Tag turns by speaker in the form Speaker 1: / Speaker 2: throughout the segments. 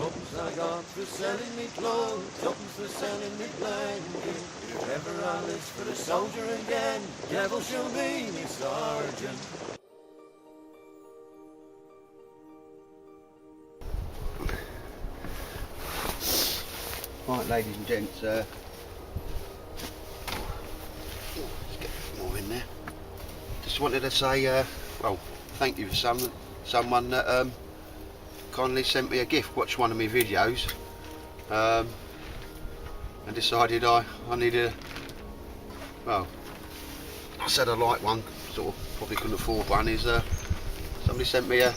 Speaker 1: Ups I got for selling me clothes, uppers for selling me blanket. If ever I list for the soldier again, devil show me sergeant.
Speaker 2: Right, ladies and gents, let's get more in there. Just wanted to say, well, thank you for someone that kindly sent me a gift, watched one of my videos, and decided I needed, well, I said I like one, sort of probably couldn't afford one, is somebody sent me a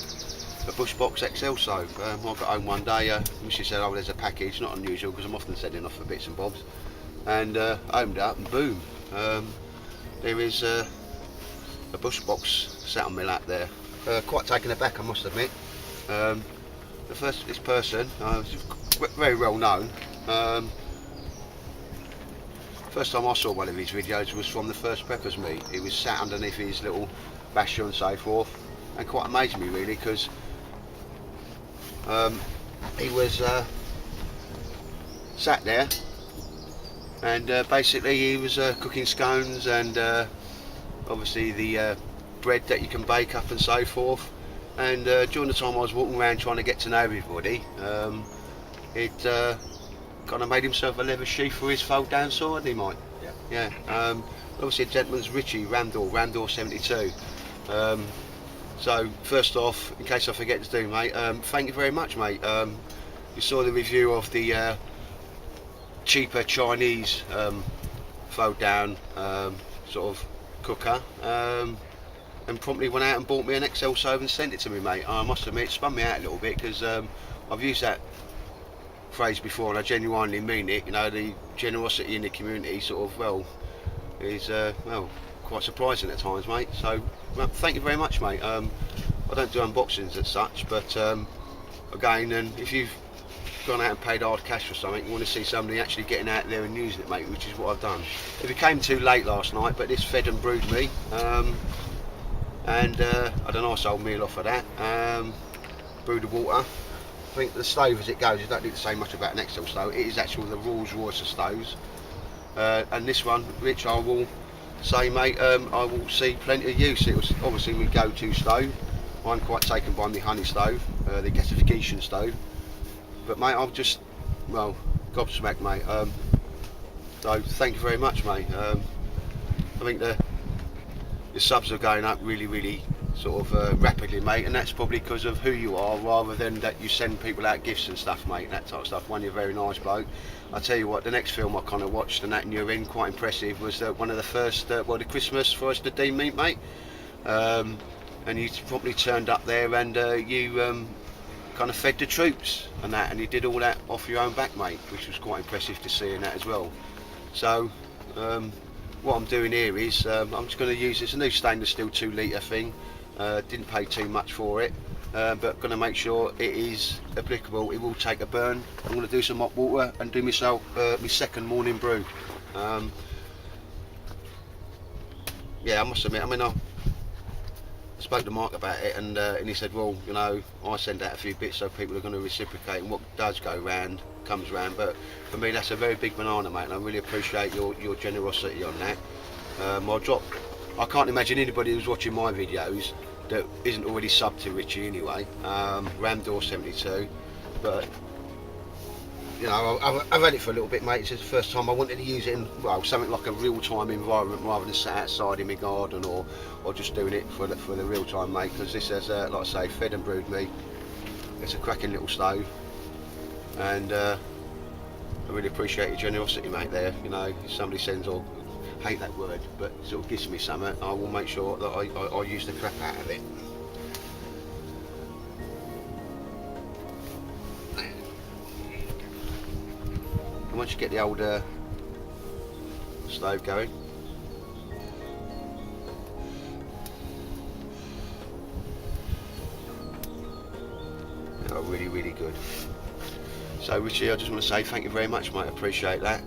Speaker 2: Bushbox XL soap. I got home one day, she said, oh, there's a package, not unusual because I'm often sending off for bits and bobs, and I opened it up and boom, there is a Bushbox sat on my lap there. Quite taken aback, I must admit. This person was very well known. First time I saw one of his videos was from the first Preppers meet. He was sat underneath his little basher and so forth, and quite amazed me really because he was sat there and basically he was cooking scones and obviously the bread that you can bake up and so forth, and during the time I was walking around trying to get to know everybody, it kind of made himself a leather sheath for his fold down sword, he might. Yeah. Obviously a gentleman's Richie, Ramdor 72. So first off, in case I forget to do, mate, thank you very much, mate. You saw the review of the cheaper Chinese fold down sort of cooker, and promptly went out and bought me an XL soap and sent it to me, mate. I must admit, it spun me out a little bit because I've used that phrase before and I genuinely mean it. You know, the generosity in the community sort of, well, is well, quite surprising at times, mate. So well, thank you very much, mate. I don't do unboxings as such, but again, and if you've gone out and paid hard cash for something, you want to see somebody actually getting out there and using it, mate, which is what I've done. It became too late last night, but this fed and brewed me, and I had a nice old meal off of that. Brewed the water. I think the stove as it goes, you don't need to say much about an XL stove. It is actually the Rolls Royce of stoves, and this one, which I will say, mate, I will see plenty of use. It was obviously my go-to stove. I'm quite taken by my honey stove, the gasification stove. But mate, I'm just, well, gobsmacked, mate. So thank you very much, mate. I think the subs are going up really sort of rapidly, mate, and that's probably because of who you are rather than that you send people out gifts and stuff, mate, that type of stuff. One, you're a very nice bloke. I tell you what, the next film I kind of watched and that and you're in, quite impressive, was one of the first, well, the Christmas for us to Dean meet, mate, and you probably turned up there and you kind of fed the troops and that, and you did all that off your own back, mate, which was quite impressive to see in that as well. So what I'm doing here is I'm just going to use, it's a new stainless steel 2 litre thing. Didn't pay too much for it, but going to make sure it is applicable. It will take a burn. I'm going to do some hot water and do myself my second morning brew. Yeah, I must admit, I mean, I spoke to Mark about it, and he said, well, you know, I send out a few bits so people are going to reciprocate, and what does go round comes round. But for me, that's a very big banana, mate, and I really appreciate your generosity on that. I can't imagine anybody who's watching my videos that isn't already subbed to Richie anyway, Ramdor 72, but you know, I've had it for a little bit, mate. It's the first time I wanted to use it in, well, something like a real-time environment rather than sat outside in my garden or just doing it for the real time, mate, because this has, like I say, fed and brewed me. It's a cracking little stove, and I really appreciate your generosity, mate, there. You know, if somebody sends, or hate that word, but sort of gives me something, I will make sure that I use the crap out of it. And once you get the old stove going, oh, really good. So Richie, I just want to say thank you very much, mate. I appreciate that.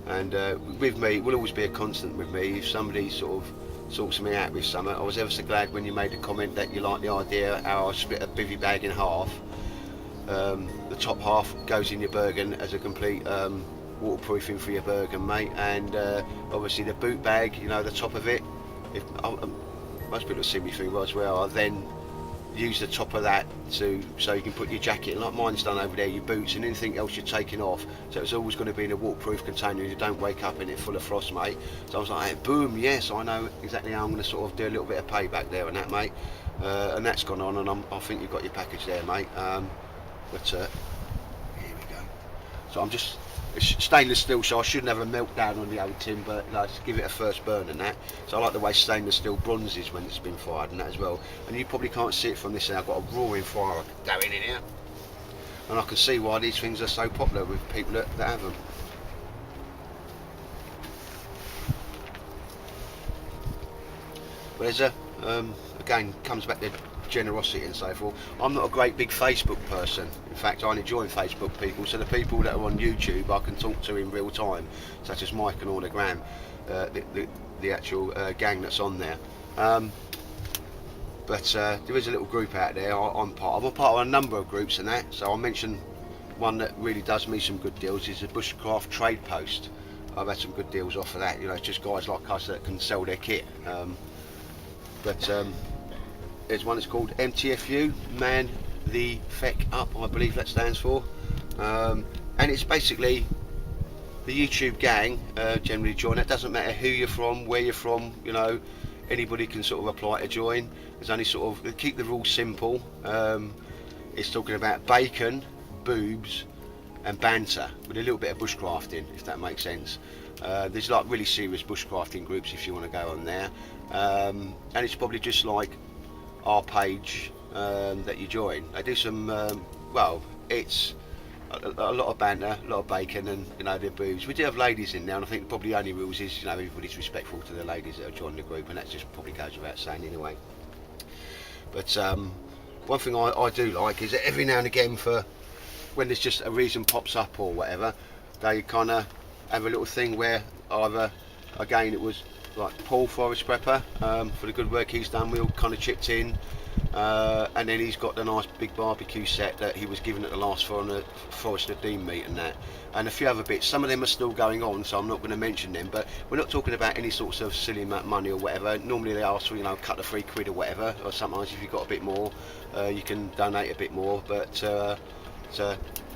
Speaker 2: And with me, it will always be a constant with me. If somebody sort of sorts me out with something. I was ever so glad when you made a comment that you liked the idea how I split a bivvy bag in half. The top half goes in your Bergen as a complete waterproofing for your Bergen, mate, and obviously the boot bag, you know, the top of it, if most people have seen me through as well, I then use the top of that so you can put your jacket, like mine's done over there, your boots and anything else you're taking off, so it's always going to be in a waterproof container. You don't wake up in it full of frost, mate. So I was like, hey, boom, yes, I know exactly how I'm going to sort of do a little bit of payback there and that, mate, and that's gone on, and I think you've got your package there, mate. But here we go. So I'm just, it's stainless steel, so I shouldn't have a meltdown on the old tin, but let's give it a first burn and that. So I like the way stainless steel bronzes when it's been fired and that as well. And you probably can't see it from this end. I've got a roaring fire going in here, and I can see why these things are so popular with people that have them. But there's a again, comes back to generosity and so forth. I'm not a great big Facebook person. In fact, I only join Facebook people, so the people that are on YouTube I can talk to in real time, such as Mike and all the Graham, the actual gang that's on there. But there is a little group out there I'm part of. I'm part of a number of groups and that, so I'll mention one that really does me some good deals is the Bushcraft Trade Post. I've had some good deals off of that. You know, it's just guys like us that can sell their kit. There's one that's called MTFU, Man the Feck Up, I believe that stands for, and it's basically the YouTube gang generally join. It doesn't matter who you're from, where you're from, you know, anybody can sort of apply to join. There's only sort of, keep the rules simple. It's talking about bacon, boobs and banter with a little bit of bushcrafting, if that makes sense. There's like really serious bushcrafting groups if you want to go on there, and it's probably just like our page that you join. They do some well, it's a lot of banter, a lot of bacon, and you know, their boobs. We do have ladies in there, and I think probably the only rules is, you know, everybody's respectful to the ladies that are joining the group, and that just probably goes without saying anyway. But one thing I do like is that every now and again, for when there's just a reason pops up or whatever, they kind of have a little thing where either, again, it was like Paul Forest Prepper, for the good work he's done, we all kind of chipped in, and then he's got the nice big barbecue set that he was given at the last Forest of Dean meet and that, and a few other bits. Some of them are still going on, so I'm not going to mention them, but we're not talking about any sorts of silly money or whatever. Normally they ask for, you know, a couple of £3 or whatever, or sometimes if you've got a bit more, you can donate a bit more, but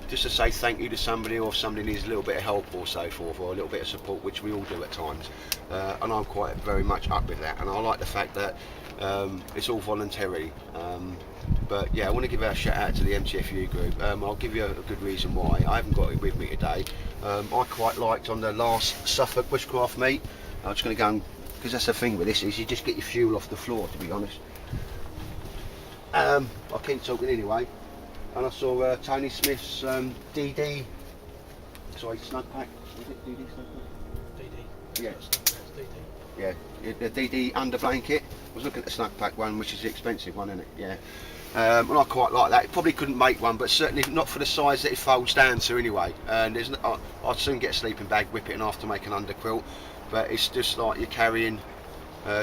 Speaker 2: just to say thank you to somebody, or if somebody needs a little bit of help or so forth, or a little bit of support, which we all do at times, and I'm quite very much up with that, and I like the fact that it's all voluntary. But yeah, I want to give a shout out to the MTFU group. I'll give you a good reason why. I haven't got it with me today. I quite liked on the last Suffolk Bushcraft meet, I'm just going to go and, because that's the thing with this, is you just get your fuel off the floor, to be honest. I'll keep talking anyway. And I saw Tony Smith's DD, sorry, snug pack. Was it DD snug pack? DD. Yeah. DD. Yeah, the DD under blanket. I was looking at the snug pack one, which is the expensive one, isn't it? Yeah. And I quite like that. It probably couldn't make one, but certainly not for the size that it folds down to anyway. And there's, I'd soon get a sleeping bag, whip it in half to make an underquilt, but it's just like you're carrying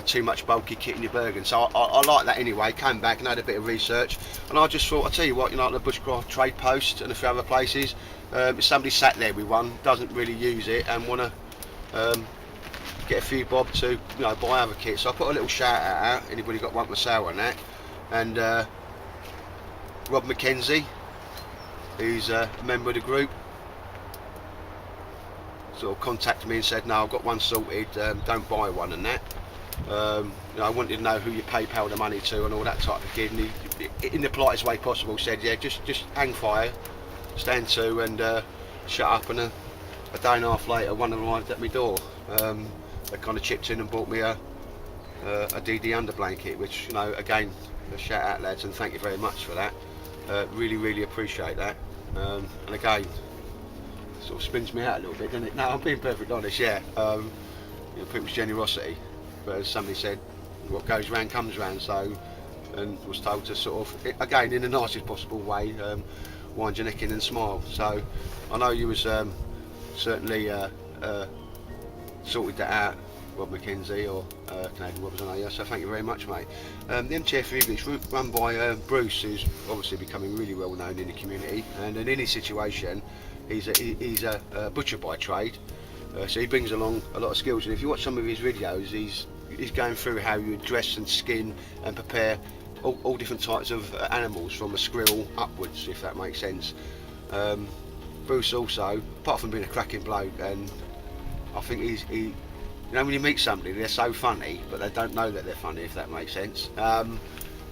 Speaker 2: too much bulky kit in your Bergen. So I like that anyway. Came back and had a bit of research, and I just thought, I'll tell you what, you know, like the Bushcraft Trade Post and a few other places, if somebody sat there with one, doesn't really use it, and want to get a few bob to, you know, buy other kits, so I put a little shout out, anybody got one for sale on that. And Rob McKenzie, who's a member of the group, sort of contacted me and said, no, I've got one sorted, don't buy one and that. You know, I wanted to know who you PayPal the money to and all that type of kid, and he, in the politest way possible, said, yeah, just hang fire, stand to, and shut up. And a day and a half later, one arrived at my door. They kind of chipped in and bought me a DD under blanket, which, you know, again, a shout out, lads, and thank you very much for that. Really appreciate that. And again, sort of spins me out a little bit, doesn't it? No, I'm being perfectly honest, yeah. You know, people's generosity, but as somebody said, what goes round comes round. So, and was told to sort of, again, in the nicest possible way, wind your neck in and smile. So I know you was certainly sorted that out Rob McKenzie or Canadian Robbers on here, so thank you very much, mate. The MTFU is run by Bruce, who's obviously becoming really well known in the community, and in any situation he's a butcher by trade, so he brings along a lot of skills, and if you watch some of his videos, he's going through how you dress and skin and prepare all different types of animals from a squirrel upwards, if that makes sense. Bruce also, apart from being a cracking bloke, and I think you know, when you meet somebody, they're so funny, but they don't know that they're funny, if that makes sense. But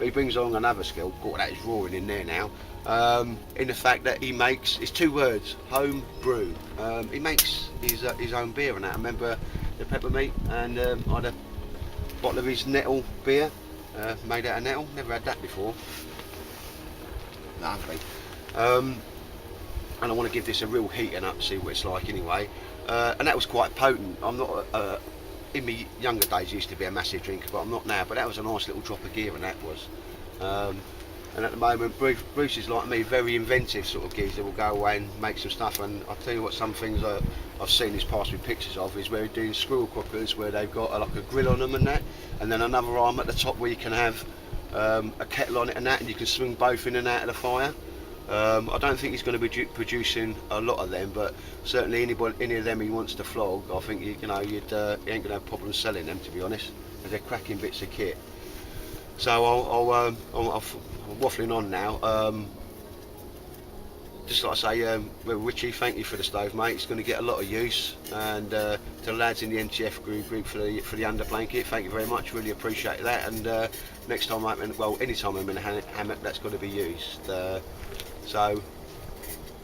Speaker 2: he brings along another skill, caught that is roaring in there now, in the fact that he makes, it's 2 words, home brew. He makes his own beer and that. I remember the peppermint, and I had a bottle of his nettle beer, made out of nettle, never had that before. Lovely. And I want to give this a real heating up, see what it's like anyway. And that was quite potent. I'm not, in my younger days I used to be a massive drinker, but I'm not now, but that was a nice little drop of gear, and that was. And at the moment Bruce is like me, very inventive sort of geezer, will go away and make some stuff, and I'll tell you what, some things I've seen this past with pictures of is where they're doing squirrel cookers where they've got like a grill on them and that, and then another arm at the top where you can have a kettle on it and that, and you can swing both in and out of the fire. I don't think he's going to be producing a lot of them, but certainly any of them he wants to flog, I think you know he ain't going to have problems selling them, to be honest, because they're cracking bits of kit. So I'm waffling on now. Just like I say, well, Richie, thank you for the stove, mate. It's going to get a lot of use, and to the lads in the MTF group for the under blanket, thank you very much. Really appreciate that. And next time anytime I'm in a hammock, that's got to be used. So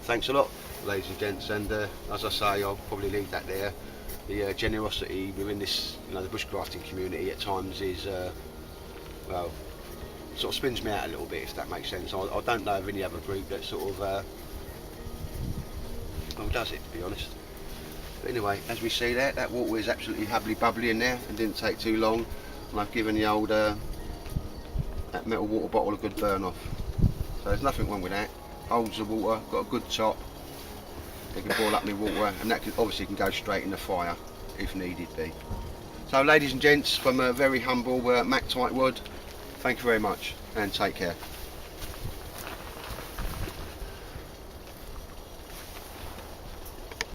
Speaker 2: thanks a lot, ladies and gents, and as I say, I'll probably leave that there. The generosity within this, you know, the bushcrafting community at times is, well, sort of spins me out a little bit, if that makes sense. I don't know of any other group that sort of, well, does it, to be honest. But anyway, as we see there, that water is absolutely hubbly bubbly in there, and didn't take too long, and I've given the old that metal water bottle a good burn off. So there's nothing wrong with that. Holds the water, got a good top. They can boil up my water, and that obviously can go straight in the fire if needed be. So ladies and gents, from a very humble Mack Tightwood, thank you very much, and take care.